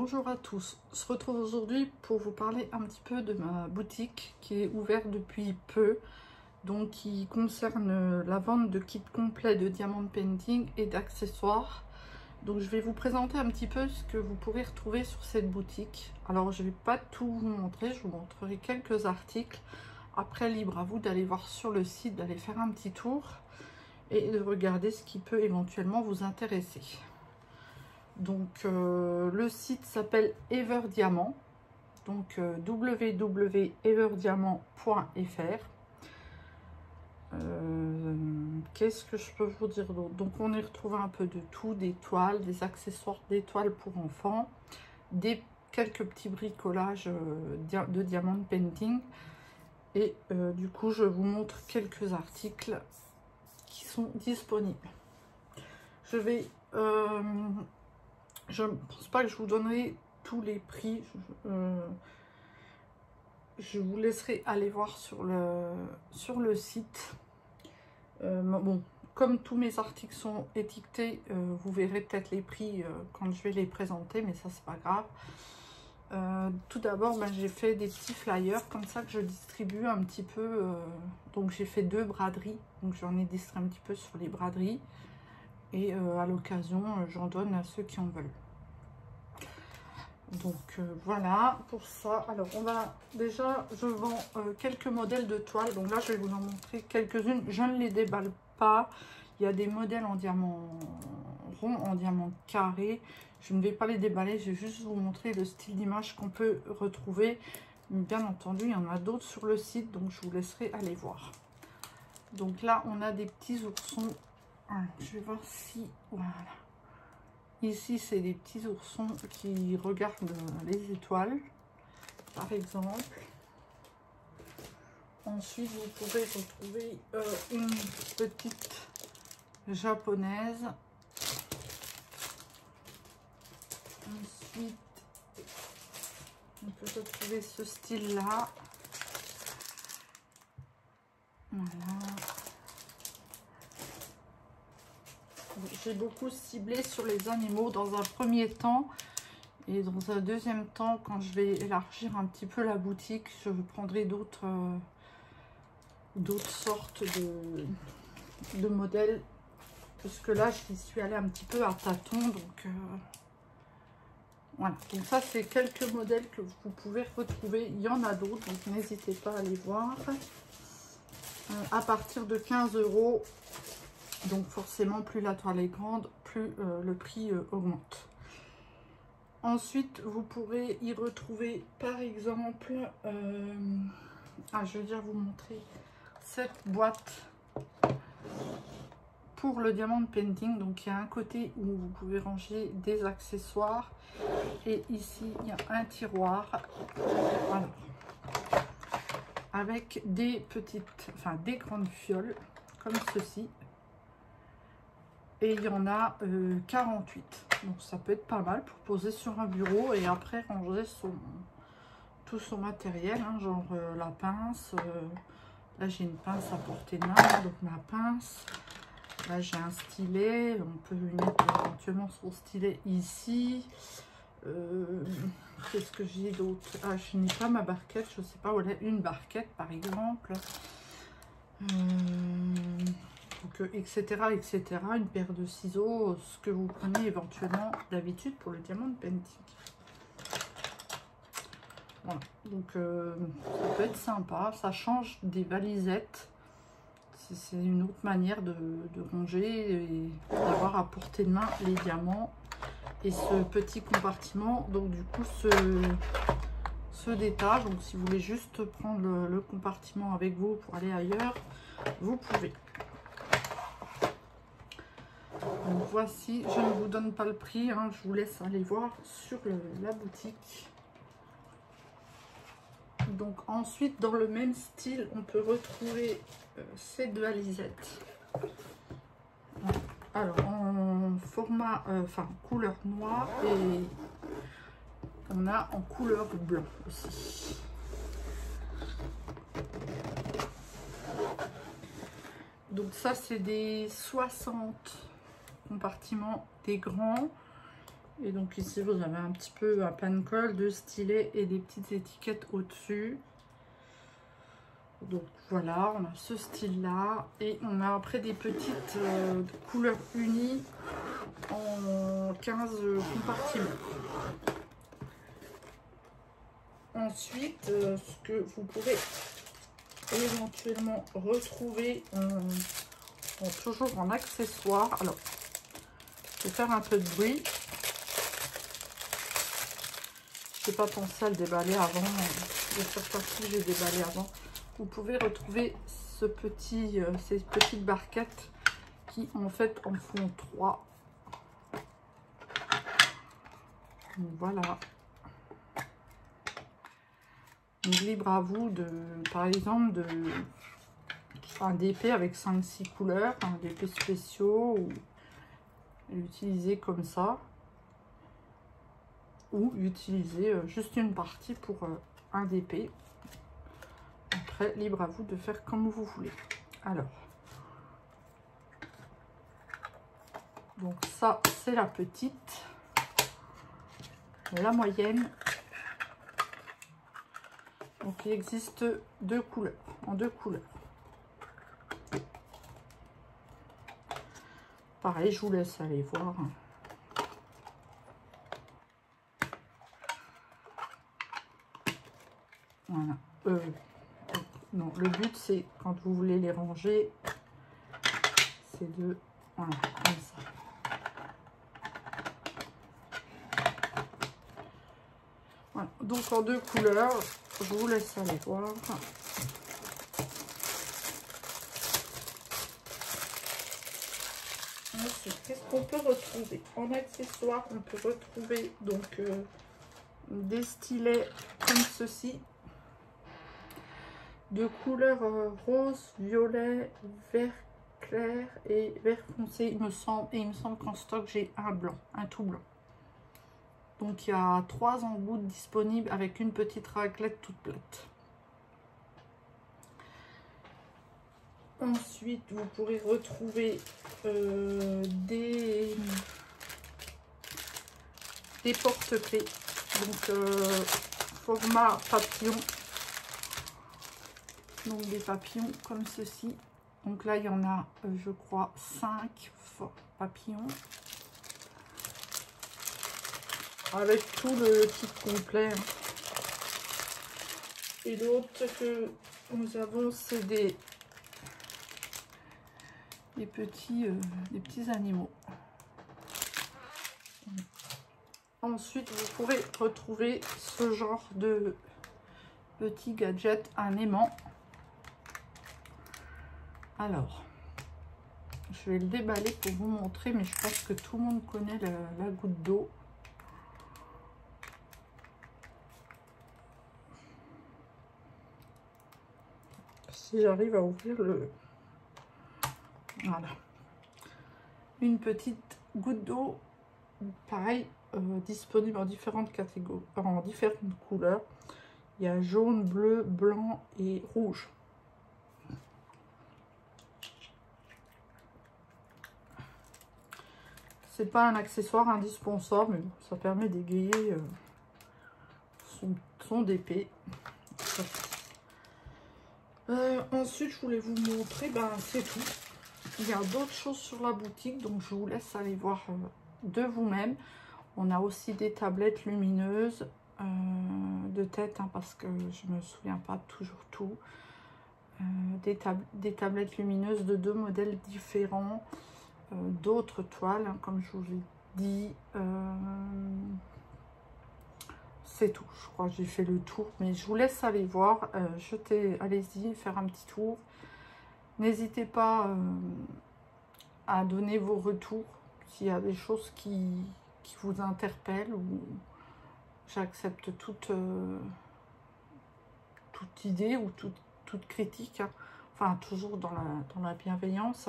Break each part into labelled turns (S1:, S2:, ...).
S1: Bonjour à tous, on se retrouve aujourd'hui pour vous parler un petit peu de ma boutique qui est ouverte depuis peu, donc qui concerne la vente de kits complets de diamond painting et d'accessoires. Donc je vais vous présenter un petit peu ce que vous pourrez retrouver sur cette boutique. Alors je ne vais pas tout vous montrer, je vous montrerai quelques articles. Après, libre à vous d'aller voir sur le site, d'aller faire un petit tour et de regarder ce qui peut éventuellement vous intéresser. Donc le site s'appelle Everdiamant, donc www.everdiamant.fr. Qu'est-ce que je peux vous dire d'autre? Donc on y retrouve un peu de tout, des toiles, des accessoires d'étoiles pour enfants, quelques petits bricolages de diamond painting. Et du coup je vous montre quelques articles qui sont disponibles. Je ne pense pas que je vous donnerai tous les prix. Je vous laisserai aller voir sur le site. Bon, comme tous mes articles sont étiquetés, vous verrez peut-être les prix quand je vais les présenter, mais ça c'est pas grave. Tout d'abord, j'ai fait des petits flyers comme ça que je distribue un petit peu. Donc j'ai fait 2 braderies, donc j'en ai distribué un petit peu sur les braderies. Et à l'occasion, j'en donne à ceux qui en veulent. Donc voilà pour ça. Alors on va déjà, je vends quelques modèles de toiles. Donc là je vais vous en montrer quelques-unes. Je ne les déballe pas. Il y a des modèles en diamant rond, en diamant carré. Je ne vais pas les déballer. Je vais juste vous montrer le style d'image qu'on peut retrouver. Bien entendu, il y en a d'autres sur le site. Donc je vous laisserai aller voir. Donc là on a des petits oursons. Je vais voir si... Voilà. Ici, c'est des petits oursons qui regardent les étoiles, par exemple. Ensuite, vous pourrez retrouver une petite japonaise. Ensuite, on peut retrouver ce style-là. Voilà. J'ai beaucoup ciblé sur les animaux dans un premier temps, et dans un deuxième temps, quand je vais élargir un petit peu la boutique, je prendrai d'autres sortes de modèles, parce que là j'y suis allée un petit peu à tâtons. Donc voilà, donc ça c'est quelques modèles que vous pouvez retrouver. Il y en a d'autres, donc n'hésitez pas à les voir. À partir de 15 €. Donc forcément, plus la toile est grande, plus le prix augmente. Ensuite, vous pourrez y retrouver, par exemple, je vais déjà vous montrer cette boîte pour le diamond painting. Donc il y a un côté où vous pouvez ranger des accessoires, et ici il y a un tiroir, voilà, avec des des grandes fioles comme ceci. Et il y en a 48. Donc ça peut être pas mal pour poser sur un bureau et après ranger tout son matériel, genre la pince. Là j'ai une pince à portée de main, donc ma pince. Là j'ai un stylet, on peut lui mettre éventuellement son stylet ici. Qu'est-ce que j'ai d'autre? Je n'ai pas ma barquette, je sais pas, voilà, une barquette par exemple. Donc, etc., etc. Une paire de ciseaux, ce que vous prenez éventuellement d'habitude pour le diamond painting. Voilà, donc ça peut être sympa. Ça change des valisettes. C'est une autre manière de ranger et d'avoir à portée de main les diamants. Et ce petit compartiment, donc du coup, se détache. Donc si vous voulez juste prendre le compartiment avec vous pour aller ailleurs, vous pouvez. Donc voici, je ne vous donne pas le prix, je vous laisse aller voir sur la boutique. Donc ensuite, dans le même style, on peut retrouver ces 2 valisettes. Alors en format, couleur noire, et on a en couleur blanc aussi. Donc ça c'est des 60 compartiments, des grands. Et donc ici vous avez un petit peu un pan-colle, deux stylets et des petites étiquettes au-dessus. Donc voilà, on a ce style là et on a après des petites couleurs unies en 15 compartiments. Ensuite, ce que vous pourrez éventuellement retrouver toujours en accessoire. Alors, je vais faire un peu de bruit. Je n'ai pas pensé à le déballer avant. De cette partie, j'ai déballé avant. Vous pouvez retrouver ces petites barquettes qui en fait en font 3. Donc, voilà. Donc, libre à vous de, par exemple, de un DP avec 5-6 couleurs, un DP spéciaux, ou l'utiliser comme ça, ou utiliser juste une partie pour un DP. Après, libre à vous de faire comme vous voulez. Alors, donc ça, c'est la petite. La moyenne. Donc, il existe deux couleurs, en 2 couleurs. Pareil, je vous laisse aller voir. Voilà. Non, le but, c'est quand vous voulez les ranger, c'est de... Voilà, comme ça. Voilà. Donc, en 2 couleurs, je vous laisse aller voir. Ensuite, qu'est-ce qu'on peut retrouver? En accessoire, on peut retrouver donc des stylets comme ceci, de couleurs rose, violet, vert clair et vert foncé, il me semble. Et il me semble qu'en stock, j'ai un blanc, un tout blanc. Donc, il y a 3 embouts disponibles avec une petite raclette toute plate. Ensuite, vous pourrez retrouver des porte-clés. Donc, format papillon. Donc, des papillons comme ceci. Donc là, il y en a, je crois, 5 papillons. Avec tout le kit complet. Et l'autre que nous avons, c'est des petits animaux. Ensuite, vous pourrez retrouver ce genre de petits gadgets, un aimant. Alors, je vais le déballer pour vous montrer, mais je pense que tout le monde connaît la goutte d'eau. Si j'arrive à ouvrir le... Voilà. Une petite goutte d'eau, pareil, disponible en différentes catégories, en différentes couleurs. Il y a jaune, bleu, blanc et rouge. C'est pas un accessoire indispensable, mais ça permet d'égayer son DP. Ensuite, je voulais vous montrer, c'est tout. Il y a d'autres choses sur la boutique, donc je vous laisse aller voir de vous-même. On a aussi des tablettes lumineuses de tête, parce que je me souviens pas toujours tout. Des tablettes lumineuses de 2 modèles différents, d'autres toiles, comme je vous ai dit. C'est tout, je crois que j'ai fait le tour, mais je vous laisse aller voir, allez-y, faire un petit tour. N'hésitez pas à donner vos retours s'il y a des choses qui vous interpellent, ou j'accepte toute idée ou toute critique, enfin toujours dans la bienveillance.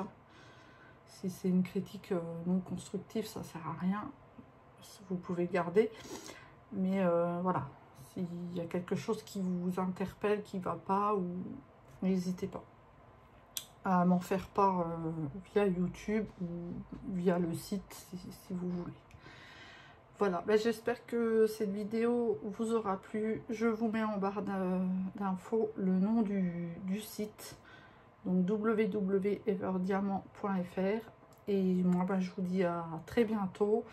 S1: Si c'est une critique non constructive, ça sert à rien, vous pouvez garder. Mais voilà, s'il y a quelque chose qui vous interpelle, qui ne va pas, ou n'hésitez pas à m'en faire part via YouTube ou via le site si vous voulez. Voilà, ben, j'espère que cette vidéo vous aura plu. Je vous mets en barre d'infos le nom du site, donc www.everdiamant.fr. Et moi, ben, je vous dis à très bientôt,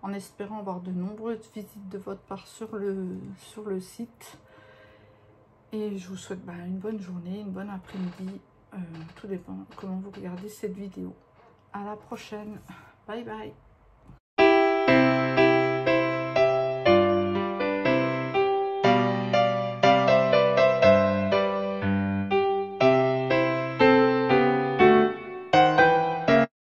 S1: en espérant avoir de nombreuses visites de votre part sur le site. Et je vous souhaite ben, une bonne journée, une bonne après-midi. Tout dépend comment vous regardez cette vidéo. À la prochaine. Bye bye.